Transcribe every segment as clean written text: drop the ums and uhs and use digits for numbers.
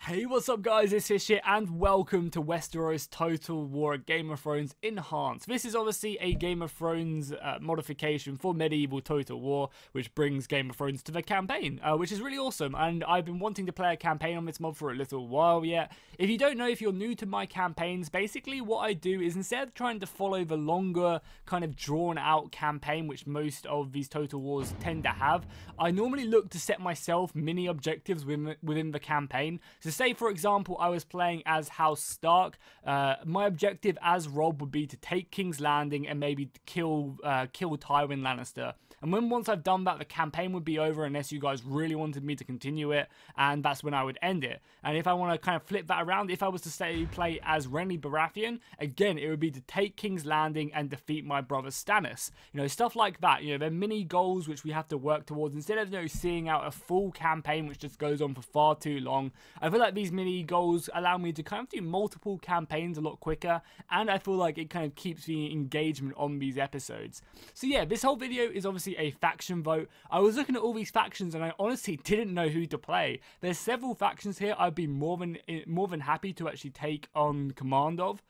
Hey, what's up guys, it's Fish here and welcome to Westeros Total War Game of Thrones Enhanced. This is obviously a Game of Thrones modification for medieval Total War, which brings Game of Thrones to the campaign, which is really awesome, and I've been wanting to play a campaign on this mod for a little while yet. If you don't know, if you're new to my campaigns, basically what I do is instead of trying to follow the longer kind of drawn out campaign, which most of these Total Wars tend to have, I normally look to set myself mini objectives within the campaign. So say, for example, I was playing as House Stark. My objective as Rob would be to take King's Landing and maybe kill Tywin Lannister. And once I've done that, the campaign would be over unless you guys really wanted me to continue it, and that's when I would end it. And if I want to kind of flip that around, if I was to say play as Renly Baratheon, again, it would be to take King's Landing and defeat my brother Stannis. You know, stuff like that. You know, they're mini goals which we have to work towards instead of, you know, seeing out a full campaign which just goes on for far too long. I feel like these mini goals allow me to kind of do multiple campaigns a lot quicker, and I feel like it kind of keeps the engagement on these episodes. So yeah, this whole video is obviously a faction vote. I was looking at all these factions and I honestly didn't know who to play. There's several factions here I'd be more than happy to actually take on command of.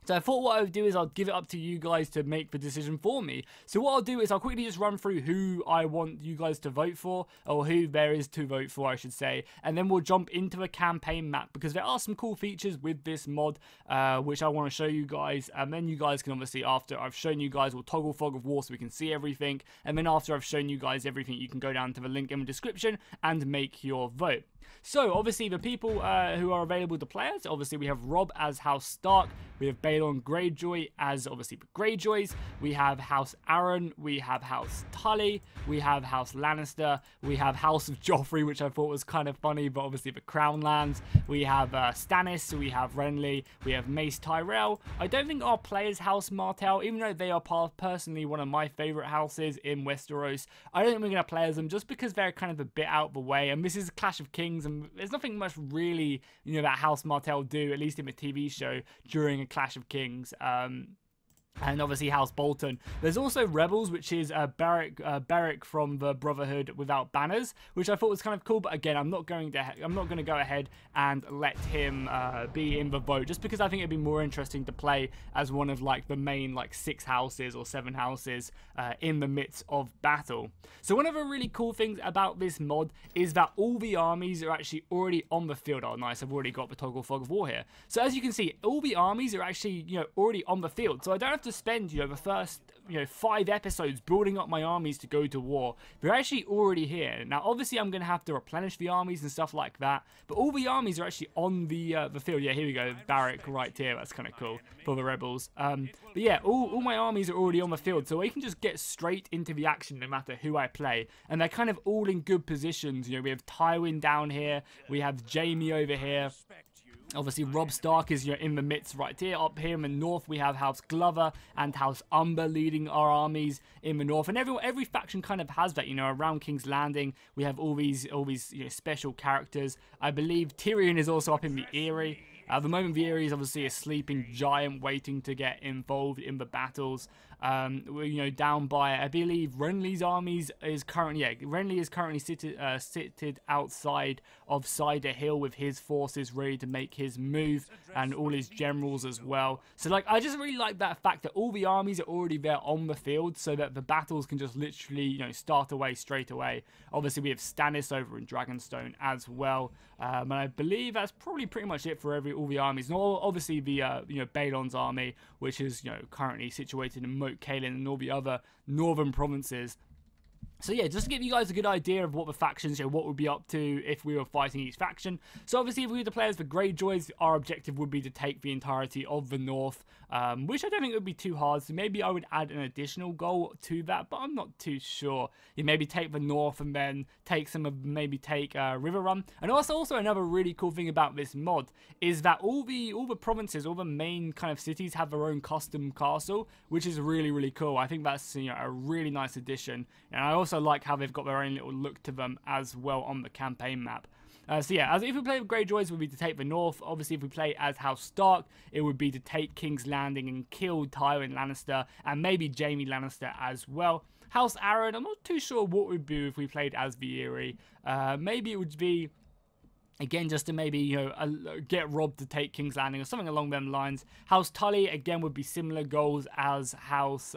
So I thought what I would do is I'll give it up to you guys to make the decision for me. So what I'll do is I'll quickly just run through who I want you guys to vote for, or who there is to vote for, I should say. And then we'll jump into a campaign map, because there are some cool features with this mod, which I want to show you guys. And then you guys can obviously, after I've shown you guys, we'll toggle Fog of War so we can see everything. And then after I've shown you guys everything, you can go down to the link in the description and make your vote. So obviously the people who are available to play as, obviously we have Rob as House Stark, we have Balon Greyjoy as obviously the Greyjoys, we have House Aaron, we have House Tully, we have House Lannister, we have House of Joffrey, which I thought was kind of funny, but obviously the Crown Lands, we have Stannis, we have Renly, we have Mace Tyrell. I don't think our players House Martell, even though they are personally one of my favourite houses in Westeros, I don't think we're going to play as them just because they're kind of a bit out of the way, and this is a Clash of Kings, and there's nothing much really, you know, that House Martell do, at least in the TV show, during a Clash of Kings. And obviously House Bolton. There's also Rebels, which is Beric from the Brotherhood without banners, which I thought was kind of cool. But again, I'm not going to go ahead and let him be in the vote, just because I think it'd be more interesting to play as one of like the main like 6 houses or 7 houses in the midst of battle. So one of the really cool things about this mod is that all the armies are actually already on the field. Oh, nice! I've already got the toggle Fog of War here. So as you can see, all the armies are actually, you know, already on the field. So I don't have to spend, you know, the first, you know, 5 episodes building up my armies to go to war. They're actually already here. Now obviously I'm going to have to replenish the armies and stuff like that, but all the armies are actually on the field. Yeah, here we go, Beric right here. That's kind of cool for the rebels. But yeah, all my armies are already on the field, so I can just get straight into the action no matter who I play, and they're kind of all in good positions. You know, we have Tywin down here, we have Jaime over here. Obviously, Robb Stark is, you know, in the midst right here. Up here in the north, we have House Glover and House Umber leading our armies in the north. And every faction kind of has that, you know, around King's Landing. We have all these you know, special characters. I believe Tyrion is also up in the Eyrie. At the moment, the Eyrie is obviously a sleeping giant waiting to get involved in the battles. You know, down by, I believe, Renly's armies is currently, yeah, Renly is currently seated outside of Cider Hill with his forces ready to make his move, and all his generals as well. So, like, I just really like that fact that all the armies are already there on the field, so that the battles can just literally, you know, start away straight away. Obviously, we have Stannis over in Dragonstone as well, and I believe that's probably pretty much it for all the armies. And obviously the you know, Balon's army, which is, you know, currently situated in Moat Cailin and all the other northern provinces. So yeah, just to give you guys a good idea of what the factions, you know, what we'd be up to if we were fighting each faction. So obviously if we were to play as the Greyjoys, our objective would be to take the entirety of the north, which I don't think would be too hard. So maybe I would add an additional goal to that, but I'm not too sure. You maybe take the north and then take River Run. And also another really cool thing about this mod is that all the provinces, all the main kind of cities have their own custom castle, which is really cool. I think that's, you know, a really nice addition. And I also like how they've got their own little look to them as well on the campaign map. So yeah, as if we play with Greyjoys, it would be to take the north. Obviously, if we play as House Stark, it would be to take King's Landing and kill Tywin Lannister and maybe Jaime Lannister as well. House Aaron, I'm not too sure what we'd do if we played as the Eyrie. Maybe it would be Again, just to maybe, you know, get Rob to take King's Landing or something along them lines. House Tully, again, would be similar goals as House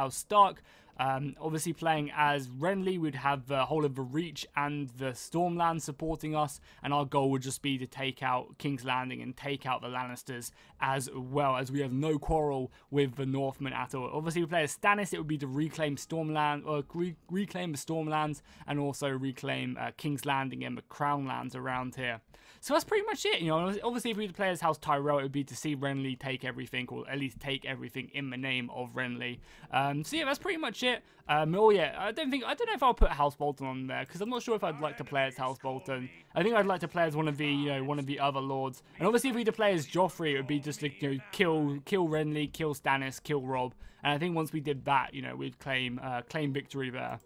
Stark. Obviously, playing as Renly, we'd have the whole of the Reach and the Stormland supporting us, and our goal would just be to take out King's Landing and take out the Lannisters, as well as we have no quarrel with the Northmen at all. Obviously, we play as Stannis, it would be to reclaim Stormland, or reclaim the Stormlands, and also reclaim King's Landing and the Crown Lands around here. So that's pretty much it. You know, obviously, if we were to play as House Tyrell, it would be to see Renly take everything, or at least take everything in the name of Renly. So yeah, that's pretty much it. Oh yeah, I don't know if I'll put House Bolton on there, because I'm not sure if I'd like to play as House Bolton. I think I'd like to play as one of the, you know, one of the other lords. And obviously, if we were to play as Joffrey, it would be just to, you know, kill Renly, kill Stannis, kill Rob. And I think once we did that, you know, we'd claim victory there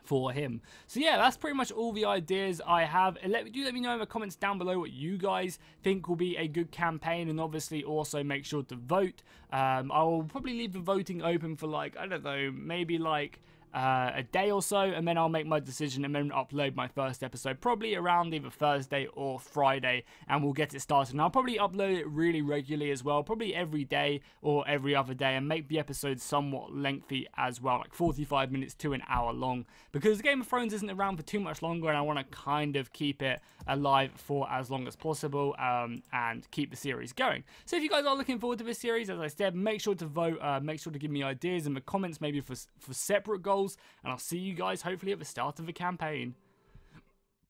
for him. So yeah, that's pretty much all the ideas I have. Let me know in the comments down below what you guys think will be a good campaign, and obviously also make sure to vote. I'll probably leave the voting open for, like, I don't know, maybe like a day or so, and then I'll make my decision and then upload my first episode probably around either Thursday or Friday, and we'll get it started. And I'll probably upload it really regularly as well, probably every day or every other day, and make the episodes somewhat lengthy as well, like 45 minutes to an hour long, because Game of Thrones isn't around for too much longer, and I want to kind of keep it alive for as long as possible, and keep the series going. So if you guys are looking forward to this series, as I said, make sure to vote, make sure to give me ideas in the comments, maybe for separate goals, and I'll see you guys hopefully at the start of the campaign.